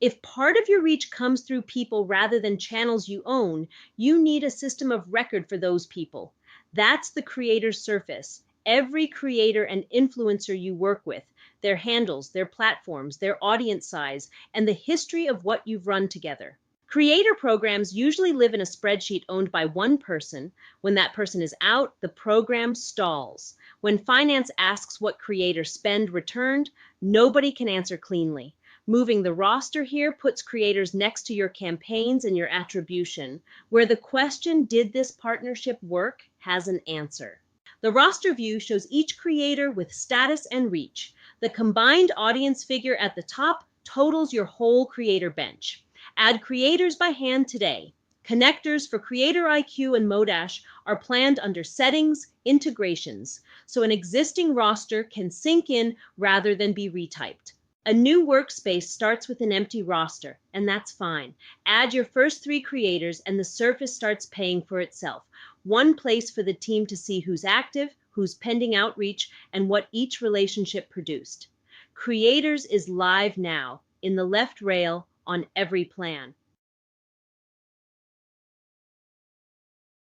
If part of your reach comes through people rather than channels you own, you need a system of record for those people. That's the creator's surface. Every creator and influencer you work with, their handles, their platforms, their audience size, and the history of what you've run together. Creator programs usually live in a spreadsheet owned by one person. When that person is out, the program stalls. When finance asks what creator spend returned, nobody can answer cleanly. Moving the roster here puts creators next to your campaigns and your attribution, where the question, did this partnership work, has an answer. The roster view shows each creator with status and reach. The combined audience figure at the top totals your whole creator bench. Add creators by hand today. Connectors for Creator IQ and Modash are planned under Settings, Integrations, so an existing roster can sync in rather than be retyped. A new workspace starts with an empty roster, and that's fine. Add your first 3 creators and the surface starts paying for itself. One place for the team to see who's active, who's pending outreach, and what each relationship produced. Creators is live now, in the left rail, on every plan.